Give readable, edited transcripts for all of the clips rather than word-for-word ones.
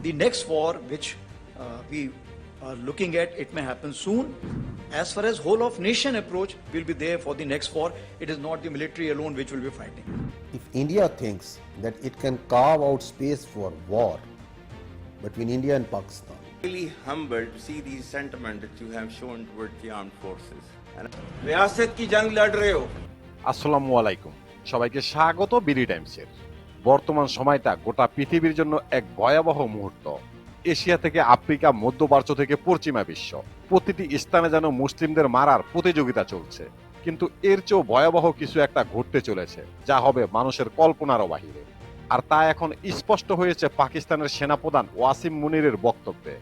The next war, which we are looking at, it may happen soon. As far as whole of nation approach will be there for the next war, it is not the military alone which will be fighting. If India thinks that it can carve out space for war between India and Pakistan, Really humbled to see the sentiment that you have shown towards the armed forces. रियासत की जंग लड़ रहे हो। আসসালামু আলাইকুম, সবাইকে স্বাগত বিডি টাইমসের। বর্তমান সময়টা গোটা পৃথিবীর জন্য এক ভয়াবহ মুহূর্ত। এশিয়া থেকে আফ্রিকা, মধ্যপ্রাচ্য থেকে পশ্চিমা বিশ্ব, প্রতিটি স্থানে যেন মুসলিমদের মারার প্রতিযোগিতা চলছে। কিন্তু এর চেয়েও ভয়াবহ কিছু একটা ঘটতে চলেছে, যা হবে মানুষের কল্পনারও বাহিরে। আর তা এখন স্পষ্ট হয়েছে পাকিস্তানের সেনাপ্রধান ওয়াসিম মুনিরের বক্তব্যে।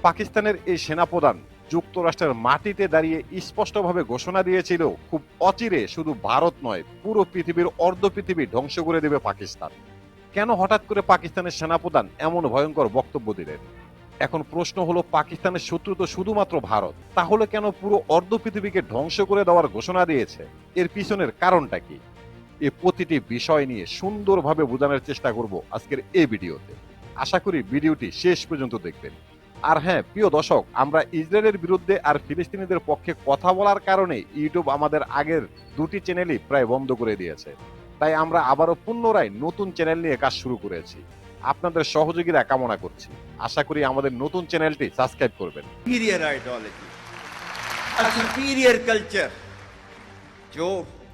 পাকিস্তানের এই সেনাপ্রধান যুক্তরাষ্ট্রের মাটিতে দাঁড়িয়ে স্পষ্টভাবে ঘোষণা দিয়েছিল, খুব অচিরে শুধু ভারত নয়, পুরো পৃথিবীর অর্ধ পৃথিবী ধ্বংস করে দেবে পাকিস্তান। কেন হঠাৎ করে পাকিস্তানের সেনাপ্রধান এমন ভয়ঙ্কর বক্তব্য দিলেন? এখন প্রশ্ন হলো, পাকিস্তানের শত্রু তো শুধুমাত্র ভারত, তাহলে কেন পুরো অর্ধ পৃথিবীকে ধ্বংস করে দেওয়ার ঘোষণা দিয়েছে? এর পিছনের কারণটা কি? এই প্রতিটি বিষয় নিয়ে সুন্দরভাবে বোঝানোর চেষ্টা করব আজকের এই ভিডিওতে। আশা করি ভিডিওটি শেষ পর্যন্ত দেখবেন। আর হ্যাঁ প্রিয় দর্শক, আমরা ইসরায়েলের বিরুদ্ধে আর ফিলিস্তিনিদের পক্ষে কথা বলার কারণে ইউটিউব আমাদের আগের দুটি চ্যানেলই প্রায় বন্ধ করে দিয়েছে। তাই আমরা আবারও পুনরায় নতুন চ্যানেল নিয়ে কাজ শুরু করেছি। আপনাদের সহযোগিতা কামনা করছি। আশা করি আমাদের নতুন চ্যানেলটি সাবস্ক্রাইব করবেন। Superior ideology, a superior culture, जो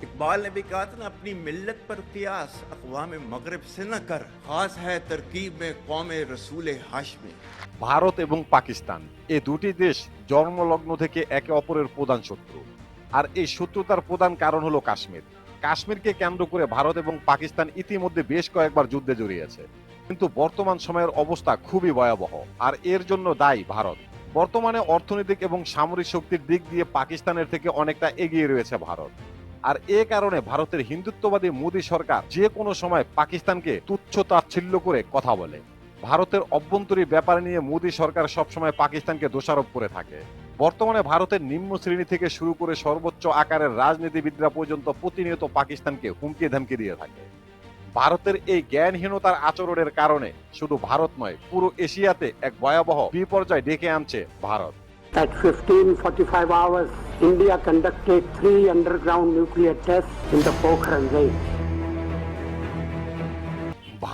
इकबाल ने भी कहा था ना, अपनी मिल्लत पर कियास अक़वाम मगरिब से न कर, खास है तरकीब में कौम रसूल हाशमी। ভারত এবং পাকিস্তান এই দুটি দেশ জন্মলগ্ন থেকে একে অপরের প্রধান শত্রু। আর এই শত্রুতার প্রধান কারণ হলো কাশ্মীর। কাশ্মীরকে কেন্দ্র করে ভারত এবং পাকিস্তান ইতিমধ্যে বেশ কয়েকবার যুদ্ধে জড়িয়েছে। কিন্তু বর্তমান সময়ের অবস্থা খুবই ভয়াবহ, আর এর জন্য দায়ী ভারত। বর্তমানে অর্থনৈতিক এবং সামরিক শক্তির দিক দিয়ে পাকিস্তানের থেকে অনেকটা এগিয়ে রয়েছে ভারত। আর এ কারণে ভারতের হিন্দুত্ববাদী মোদী সরকার যে কোনো সময় পাকিস্তানকে তুচ্ছ তাচ্ছিল্য করে কথা বলে। ভারতের অভ্যন্তরীণ ব্যাপার নিয়ে মোদী সরকার সবসময় পাকিস্তানকে দোষারোপ করে থাকে। বর্তমানে ভারতের নিম্ন শ্রেণী থেকে শুরু করে সর্বোচ্চ আকারের রাজনীতিবিদরা পর্যন্ত প্রতিনিয়ত পাকিস্তানকে হুমকি ধামকি দিয়ে থাকে। ভারতের এই জ্ঞানহীনতার আচরণের কারণে শুধু ভারত নয়, পুরো এশিয়াতে এক ভয়াবহ বিপর্যয় ডেকে আনছে Bharat. At 15:45 hours, India conducted 3 underground nuclear tests in the Pokhran range.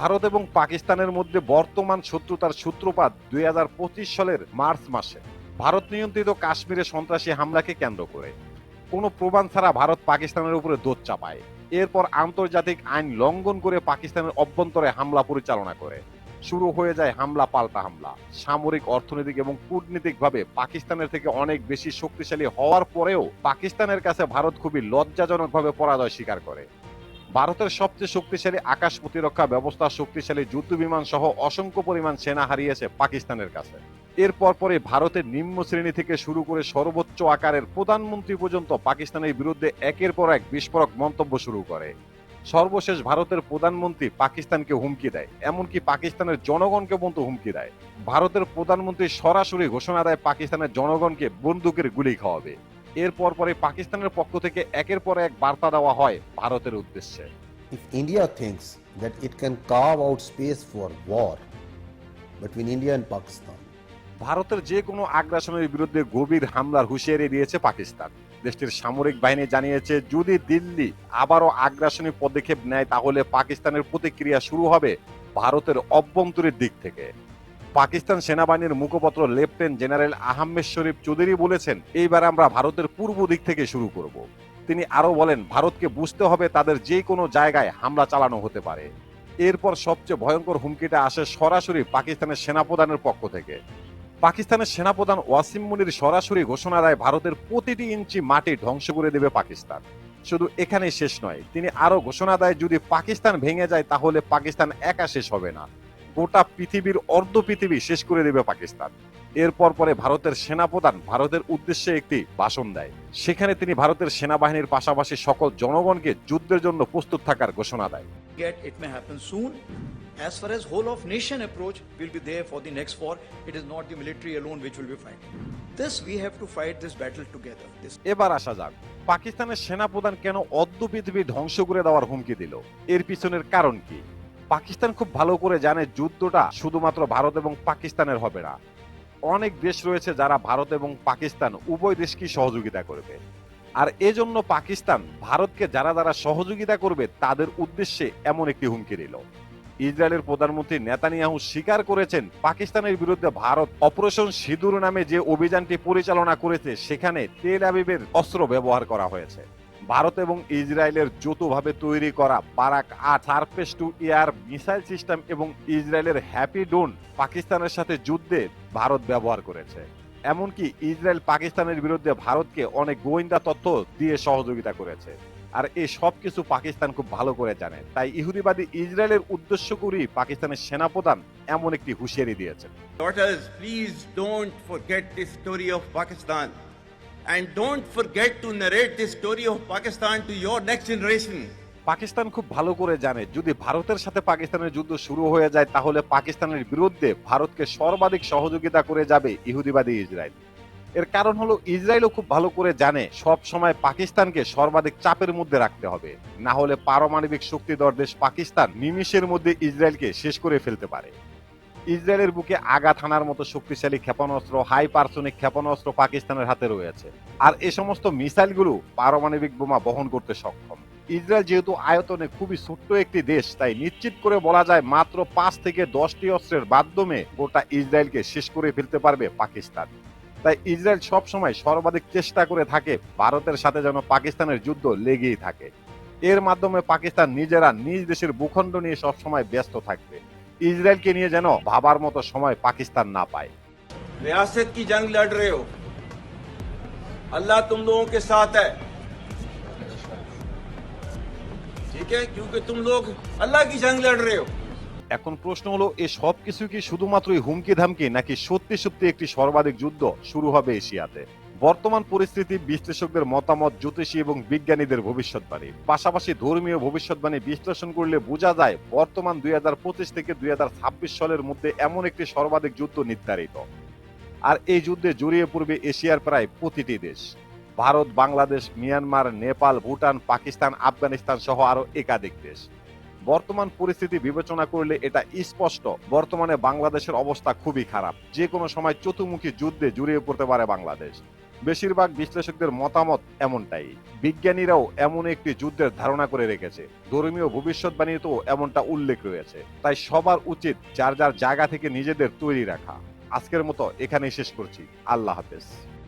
Bharat এবং পাকিস্তানের মধ্যে বর্তমান শত্রুতার সূত্রপাত 2025 সালের মার্চ মাসে ভারত নিয়ন্ত্রিত কাশ্মীরে সন্ত্রাসী হামলাকে কেন্দ্র করে। কোনো প্রমাণ ছাড়া ভারত পাকিস্তানের উপরে দোষ চাপায়। এরপর আন্তর্জাতিক আইন লঙ্ঘন করে পাকিস্তানের অভ্যন্তরে হামলা পরিচালনা করে। শুরু হয়ে যায় হামলা পাল্টা হামলা। সামরিক, অর্থনৈতিক এবং কূটনীতিকভাবে পাকিস্তানের থেকে অনেক বেশি শক্তিশালী হওয়ার পরেও পাকিস্তানের কাছে ভারত খুবই লজ্জাজনকভাবে পরাজয় স্বীকার করে। ভারতের সবচেয়ে শক্তিশালী আকাশ প্রতিরক্ষা ব্যবস্থা, শক্তিশালী যুদ্ধ বিমান সহ অসংখ্য পরিমাণ সেনা হারিয়েছে পাকিস্তানের কাছে। এরপর পরে ভারতের নিম্ন শ্রেণী থেকে শুরু করে সর্বোচ্চ আকারের প্রধানমন্ত্রী পর্যন্ত পাকিস্তানের বিরুদ্ধে একের পর এক বিস্ফোরক মন্তব্য শুরু করে। সর্বশেষ ভারতের প্রধানমন্ত্রী পাকিস্তানকে হুমকি দেয়, এমনকি পাকিস্তানের জনগণকে পর্যন্ত হুমকি দেয়। ভারতের প্রধানমন্ত্রী সরাসরি ঘোষণা দেয় পাকিস্তানের জনগণকে বন্দুকের গুলি খাওয়াবে। এরপর পরে পাকিস্তানের পক্ষ থেকে একের পর এক বার্তা দেওয়া হয় ভারতের উদ্দেশ্যে। if India thinks that it can carve out space for war between India and Pakistan, ভারতের যে কোনো আগ্রাসনের বিরুদ্ধে গভীর হামলার হুঁশিয়ারি দিয়েছে পাকিস্তান। দেশটির সামরিক বাহিনী জানিয়েছে, যদি দিল্লি আবারও আগ্রাসনী পদক্ষেপ নেয় তাহলে পাকিস্তানের প্রতিক্রিয়া শুরু হবে ভারতের অভ্যন্তরীণ দিক থেকে। পাকিস্তান সেনাবাহিনীর মুখপাত্র লেফটেন্যান্ট জেনারেল আহমেদ শরীফ চৌধুরী বলেছেন, এইবার আমরা ভারতের পূর্ব দিক থেকে শুরু করব। তিনি আরো বলেন, ভারতকে বুঝতে হবে তাদের যে কোনো জায়গায় হামলা চালানো হতে পারে। এরপর সবচেয়ে ভয়ঙ্কর হুমকিটা আসে সরাসরি পাকিস্তানের সেনাপ্রধানের পক্ষ থেকে। পাকিস্তানের সেনাপ্রধান ওয়াসিম মুনির সরাসরি ঘোষণা দেয়, ভারতের প্রতিটি ইঞ্চি মাটি ধ্বংস করে দেবে পাকিস্তান। শুধু এখানেই শেষ নয়, তিনি আরো ঘোষণা দেয়, যদি পাকিস্তান ভেঙে যায় তাহলে পাকিস্তান একা শেষ হবে না, গোটা পৃথিবীর অর্ধ পৃথিবী শেষ করে দেবে পাকিস্তান। এরপর পরে ভারতের সেনাপ্রধান ভারতের উদ্দেশ্যে একটি ভাষণ দেয়। সেখানে তিনি ভারতের সেনাবাহিনীর পাশাপাশি সকল জনগণকে যুদ্ধের জন্য প্রস্তুত থাকার ঘোষণা দেয়। Yet it may happen soon. As far as whole of nation approach will be there for the next war, it is not the military alone which will be fighting. This we have to fight this battle together. এবার আসা যাক, পাকিস্তানের সেনাপ্রধান কেন অর্ধ পৃথিবী ধ্বংস করে দেওয়ার হুমকি দিল? এর পিছনের কারণ কি? পাকিস্তান খুব ভালো করে জানে যুদ্ধটা শুধুমাত্র ভারত এবং পাকিস্তানের হবে না। অনেক দেশ রয়েছে যারা ভারত এবং পাকিস্তান উভয় দেশকেই সহযোগিতা করবে। আর এজন্য পাকিস্তান ভারতকে যারা যারা সহযোগিতা করবে তাদের উদ্দেশ্যে এমন একটি হুমকি দিল। ইসরায়েলের প্রধানমন্ত্রী নেতানিয়াহু স্বীকার করেছেন পাকিস্তানের বিরুদ্ধে ভারত অপারেশন সিঁদুর নামে যে অভিযানটি পরিচালনা করেছে সেখানে তেল আবিবের অস্ত্র ব্যবহার করা হয়েছে। ভারত এবং ইসরায়েলের যৌথভাবে তৈরি করা Barack ৮ surface two air missile system এবং ইসরায়েলের হ্যাপি ডোন পাকিস্তানের সাথে যুদ্ধে ভারত ব্যবহার করেছে। এমনকি ইসরায়েল পাকিস্তানের বিরুদ্ধে ভারতকে অনেক গোয়েন্দা তথ্য দিয়ে সহযোগিতা করেছে। আর এই সব কিছু পাকিস্তান খুব ভালো করে জানে, তাই ইহুদিবাদী ইসরায়েলের উদ্দেশ্য করেই পাকিস্তানের সেনাপ্রধান এমন একটি হুঁশিয়ারি দিয়েছেন। Daughters, please don't forget the story of Pakistan. And don't forget to narrate the story of Pakistan to your next generation. Pakistan খুব ভালো করে জানে যদি ভারতের সাথে পাকিস্তানের যুদ্ধ শুরু হয়ে যায় তাহলে পাকিস্তানের বিরুদ্ধে ভারতকে সর্বাধিক সহযোগিতা করে যাবে ইহুদিবাদী ইসরায়েল। এর কারণ হলো ইসরায়েলও খুব ভালো করে জানে সব সময় পাকিস্তানকে সর্বাধিক চাপের মধ্যে রাখতে হবে, না হলে পারমাণবিক শক্তিধর দেশ পাকিস্তান নিমিষের মধ্যে ইসরায়েলকে শেষ করে ফেলতে পারে। ইসরায়েলের বুকে আঘাত হানার মতো শক্তিশালী ক্ষেপণাস্ত্র, হাইপারসোনিক ক্ষেপণাস্ত্র পাকিস্তানের হাতে রয়েছে। আর এ সমস্ত মিসাইলগুলো পারমাণবিক বোমা বহন করতে সক্ষম। ইসরায়েল যেহেতু আয়তনে খুবই ছোট্ট একটি দেশ, তাই নিশ্চিত করে বলা যায় মাত্র ৫ থেকে ১০টি অস্ত্রের মাধ্যমে গোটা ইসরায়েলকে শেষ করে ফেলতে পারবে পাকিস্তান। তাই ইসরায়েল সবসময় সর্বাধিক চেষ্টা করে থাকে ভারতের সাথে যেন পাকিস্তানের যুদ্ধ লেগেই থাকে। এর মাধ্যমে পাকিস্তান নিজেরা নিজ দেশের ভূখণ্ড নিয়ে সবসময় ব্যস্ত থাকবে। ইসরায়েলকে নিয়ে যেন ভাবার মতো সময় পাকিস্তান না পায়। रियासत की जंग लड़ रहे हो, अल्लाह तुम लोगों के साथ है, ठीक है, क्योंकि तुम लोग अल्लाह की जंग लड़ रहे हो। এখন প্রশ্ন হলো এই সব কিছু কি শুধুমাত্রই হুমকি ধামকি নাকি সত্যি সত্যি একটি সর্বাধিক যুদ্ধ শুরু হবে এশিয়াতে? বর্তমান পরিস্থিতি, বিশ্লেষকদের মতামত, জ্যোতিষী এবং বিজ্ঞানীদের ভবিষ্যৎবাণী, পাশাপাশি ধর্মীয় ভবিষ্যৎবাণী বিশ্লেষণ করলে বোঝা যায় বর্তমান ২০২৫ থেকে ২০২৬ সালের মধ্যে এমন একটি সর্বাধিক যুদ্ধ নির্ধারিত। আর এই যুদ্ধে জড়িয়ে পড়বে এশিয়ার প্রায় প্রতিটি দেশ। ভারত, বাংলাদেশ, মিয়ানমার, নেপাল, ভুটান, পাকিস্তান, আফগানিস্তান সহ আরো একাধিক দেশ। বর্তমান পরিস্থিতি বিবেচনা করলে এটা স্পষ্ট বর্তমানে বাংলাদেশের অবস্থা খুবই খারাপ। যে কোনো সময় চতুর্মুখী যুদ্ধে জড়িয়ে পড়তে পারে বাংলাদেশ। বেশিরভাগ বিশ্লেষকদের মতামত এমনটাই। বিজ্ঞানীরাও এমন একটি যুদ্ধের ধারণা করে রেখেছে, ধর্মীয় ভবিষ্যৎবাণীতেও এমনটা উল্লেখ রয়েছে। তাই সবার উচিত যার যার জায়গা থেকে নিজেদের তৈরি রাখা। আজকের মতো এখানেই শেষ করছি। আল্লাহ হাফেজ।